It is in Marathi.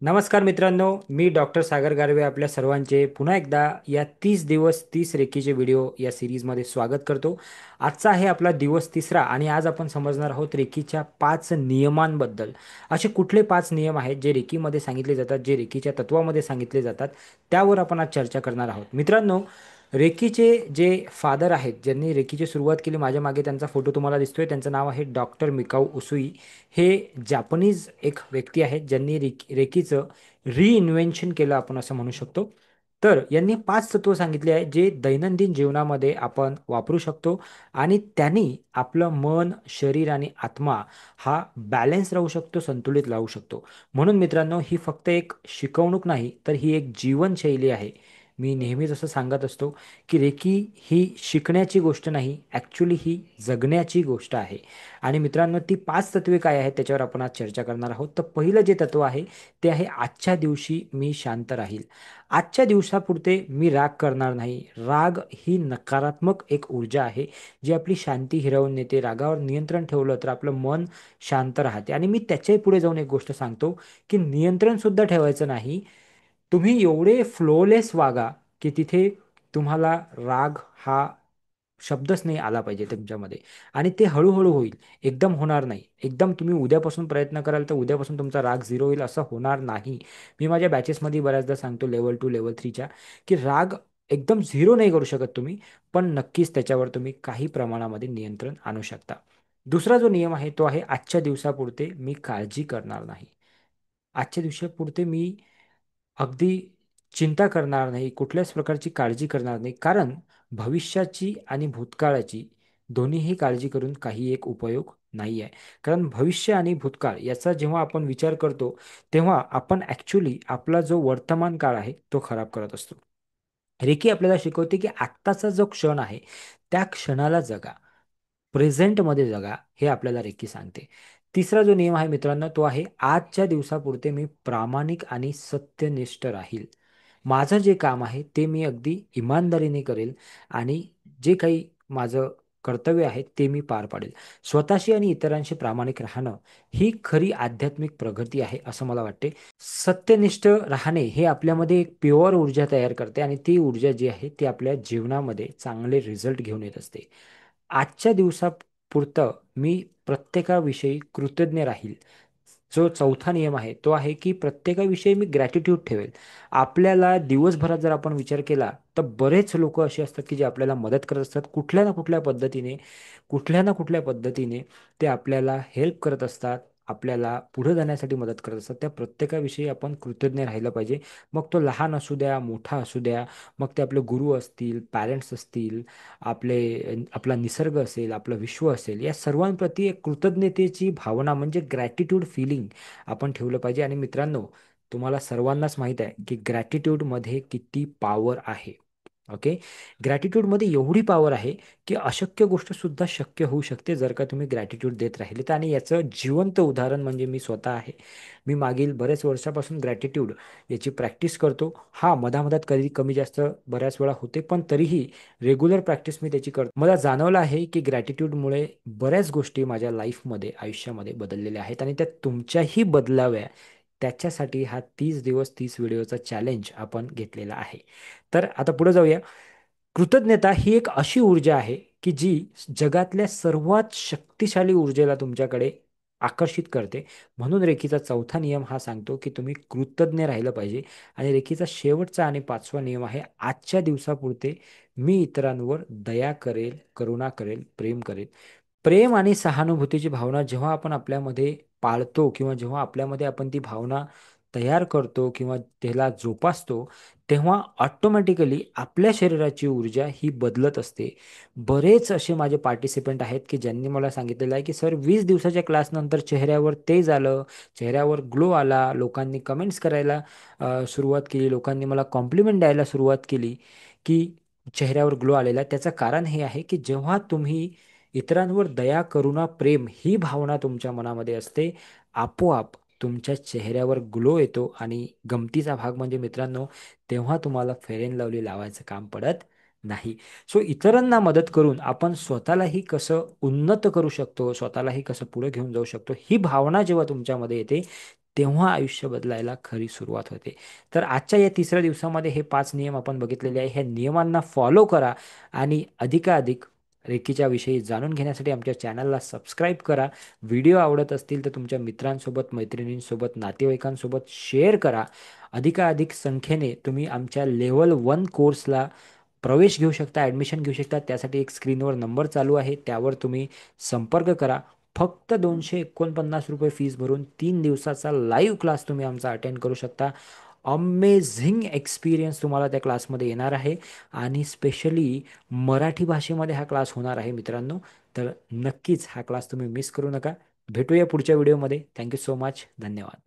नमस्कार मित्रांनो, मी डॉक्टर सागर गारवे आपल्या सर्वांचे पुन्हा एकदा या 30 दिवस 30 रेकीचे व्हिडिओ या सिरीजमध्ये स्वागत करतो. आजचा आहे आपला दिवस तिसरा आणि आज आपण समजणार आहोत रेकीच्या 5 नियमांबद्दल. असे कुठले 5 नियम आहेत जे रेकीमध्ये सांगितले जातात, जे रेकीच्या तत्वामध्ये सांगितले जातात, त्यावर आपण आज चर्चा करणार आहोत. मित्रांनो, रेकीचे जे फादर आहेत, ज्यांनी रेकीची सुरुवात केली, माझ्या मागे त्यांचा फोटो तुम्हाला दिसतोय, त्यांचं नाव आहे डॉक्टर मिकाऊ उसुई. हे जापनीज एक व्यक्ती आहेत ज्यांनी रेकीचं रिइन्व्हेन्शन केलं, आपण असं म्हणू शकतो. तर यांनी 5 तत्व सांगितले आहेत जे दैनंदिन जीवनामध्ये आपण वापरू शकतो आणि त्यांनी आपलं मन, शरीर आणि आत्मा हा बॅलन्स राहू शकतो, संतुलित राहू शकतो. म्हणून मित्रांनो, ही फक्त एक शिकवणूक नाही, तर ही एक जीवनशैली आहे. मी नेहमीच असं सांगत असतो की रेकी ही शिकण्याची गोष्ट नाही, ॲक्च्युली ही जगण्याची गोष्ट आहे. आणि मित्रांनो, ती 5 तत्वे काय आहेत त्याच्यावर आपण आज चर्चा करणार आहोत. तर पहिलं जे तत्व आहे ते आहे आजच्या दिवशी मी शांत राहील. आजच्या दिवसापुरते मी राग करणार नाही. राग ही नकारात्मक एक ऊर्जा आहे जी आपली शांती हिरावून नेते. रागावर नियंत्रण ठेवलं तर आपलं मन शांत राहते. आणि मी त्याच्याही पुढे जाऊन एक गोष्ट सांगतो की नियंत्रण सुद्धा ठेवायचं नाही. तुम्ही एवढे फ्लोलेस वागा की तिथे तुम्हाला राग हा शब्दच नाही आला पाहिजे तुमच्यामध्ये. आणि ते हळूहळू होईल, एकदम होणार नाही. एकदम तुम्ही उद्यापासून प्रयत्न कराल तर उद्यापासून तुमचा राग झिरो होईल असं होणार नाही. मी माझ्या बॅचेसमध्ये बऱ्याचदा सांगतो, लेवल 2 लेवल 3च्या, की राग एकदम झिरो नाही करू शकत तुम्ही, पण नक्कीच त्याच्यावर तुम्ही काही प्रमाणामध्ये नियंत्रण आणू शकता. दुसरा जो नियम आहे तो आहे आजच्या दिवसापुरते मी काळजी करणार नाही. आजच्या दिवसापुरते मी अगदी चिंता करणार नाही, कुठल्याच प्रकारची काळजी करणार नाही, कारण भविष्याची आणि भूतकाळाची दोन्हीही काळजी करून काही एक उपयोग नाही आहे. कारण भविष्य आणि भूतकाळ याचा जेव्हा आपण विचार करतो तेव्हा आपण ॲक्च्युली आपला जो वर्तमान काळ आहे तो खराब करत असतो. रेकी आपल्याला शिकवते की आत्ताचा जो क्षण आहे त्या क्षणाला जगा, प्रेझेंटमध्ये जगा, हे आपल्याला रेकी सांगते. तिसरा जो नियम आहे मित्रांनो तो आहे आजच्या दिवसापुरते मी प्रामाणिक आणि सत्यनिष्ठ राहील. माझं जे काम आहे ते मी अगदी इमानदारीने करेल आणि जे काही माझं कर्तव्य आहे ते मी पार पाडेल. स्वतःशी आणि इतरांशी प्रामाणिक राहणं ही खरी आध्यात्मिक प्रगती आहे असं मला वाटते. सत्यनिष्ठ राहणे हे आपल्यामध्ये एक प्युअर ऊर्जा तयार करते आणि ती ऊर्जा जी आहे ती आपल्या जीवनामध्ये चांगले रिझल्ट घेऊन येत असते. आजच्या दिवसापुरतं मी प्रत्येकाविषयी कृतज्ञ राहील. जो चौथा नियम आहे तो आहे की प्रत्येकाविषयी मी ग्रॅटिट्यूड ठेवेल. आपल्याला दिवसभरात जर आपण विचार केला तर बरेच लोक असे असतात की जे आपल्याला मदत करत असतात, कुठल्या ना कुठल्या पद्धतीने, कुठल्या ना कुठल्या पद्धतीने ते आपल्याला हेल्प करत असतात, आपल्याला पुढे जाण्यासाठी मदत करत असतात. त्या प्रत्येकाविषयी आपण कृतज्ञ राहिलं पाहिजे. मग तो लहान असू द्या, मोठा असू द्या, मग ते आपले गुरु असतील, पॅरेंट्स असतील, आपला निसर्ग असेल, आपलं विश्व असेल, या सर्वांप्रती एक कृतज्ञतेची भावना म्हणजे ग्रॅटिट्यूड फिलिंग आपण ठेवलं पाहिजे. आणि मित्रांनो, तुम्हाला सर्वांनाच माहीत आहे की ग्रॅटिट्यूडमध्ये किती पॉवर आहे. ओके, ग्रॅटिट्यूडमध्ये एवढी पॉवर आहे की अशक्य गोष्ट सुद्धा शक्य होऊ शकते जर का तुम्ही ग्रॅटिट्यूड देत राहिले तर. आणि याचं जिवंत उदाहरण म्हणजे मी स्वतः आहे. मी मागील बरेच वर्षापासून ग्रॅटिट्यूड याची प्रॅक्टिस करतो. हा, मधामधात कधी कमी जास्त बऱ्याच वेळा होते, पण तरीही रेग्युलर प्रॅक्टिस मी त्याची करतो. मला जाणवलं आहे की ग्रॅटिट्यूडमुळे बऱ्याच गोष्टी माझ्या लाईफमध्ये, आयुष्यामध्ये बदललेल्या आहेत आणि त्या तुमच्याही बदलाव्या, त्याच्यासाठी हा 30 दिवस 30 व्हिडिओचा चॅलेंज आपण घेतलेला आहे. तर आता पुढे जाऊया. कृतज्ञता ही एक अशी ऊर्जा आहे की जी जगातल्या सर्वात शक्तिशाली ऊर्जेला तुमच्याकडे आकर्षित करते. म्हणून रेकीचा चौथा नियम हा सांगतो की तुम्ही कृतज्ञ राहिलं पाहिजे. आणि रेकीचा शेवटचा आणि 5वा नियम आहे आजच्या दिवसापुरते मी इतरांवर दया करेल, करुणा करेल, प्रेम करेल. प्रेम आणि सहानुभूतीची भावना जेव्हा आपण आपल्यामध्ये पाळतो किंवा जेव्हा आपल्यामध्ये आपण ती भावना तयार करतो किंवा त्याला जोपासतो, तेव्हा ऑटोमॅटिकली आपल्या शरीराची ऊर्जा ही बदलत असते. बरेच असे माझे पार्टिसिपंट आहेत की ज्यांनी मला सांगितलेलं आहे की सर, 20 दिवसाच्या क्लासनंतर चेहऱ्यावर तेज आलं, चेहऱ्यावर ग्लो आला, लोकांनी कमेंट्स करायला सुरुवात केली, लोकांनी मला कॉम्प्लिमेंट द्यायला सुरुवात केली की चेहऱ्यावर ग्लो आलेला. त्याचं कारण हे आहे की जेव्हा तुम्ही इतरांवर दया, करुणा, प्रेम ही भावना तुमच्या मनामध्ये असते, आपोआप तुमच्या चेहऱ्यावर ग्लो येतो. आणि गमतीचा भाग म्हणजे मित्रांनो, तेव्हा तुम्हाला फेअर अँड लवली लावायचं काम पडत नाही. सो इतरांना मदत करून आपण स्वतःलाही कसं उन्नत करू शकतो, स्वतःलाही कसं पुढे घेऊन जाऊ शकतो, ही भावना जेव्हा तुमच्यामध्ये येते तेव्हा आयुष्य बदलायला खरी सुरुवात होते. तर आजच्या या तिसऱ्या दिवसामध्ये हे 5 नियम आपण बघितलेले आहे. ह्या नियमांना फॉलो करा आणि अधिकाधिक रेकीच्या विषयी जाणून घेण्यासाठी आमच्या चॅनलला सबस्क्राईब करा. व्हिडिओ आवडत असतील तर तुमच्या मित्रांसोबत, मैत्रिणींसोबत, नातेवाईकांसोबत शेअर करा. अधिकाधिक संख्येने तुम्ही आमच्या लेव्हल 1 कोर्सला प्रवेश घेऊ शकता, ॲडमिशन घेऊ शकता. त्यासाठी एक स्क्रीनवर नंबर चालू आहे, त्यावर तुम्ही संपर्क करा. फक्त ₹249 फीस भरून 3 दिवसाचा लाईव्ह क्लास तुम्ही आमचा अटेंड करू शकता. अमेझिंग एक्सपिरियन्स तुम्हाला त्या क्लासमध्ये येणार आहे आणि स्पेशली मराठी भाषेमध्ये हा क्लास होणार आहे मित्रांनो. तर नक्कीच हा क्लास तुम्ही मिस करू नका. भेटूया पुढच्या व्हिडिओमध्ये. Thank you so much. धन्यवाद.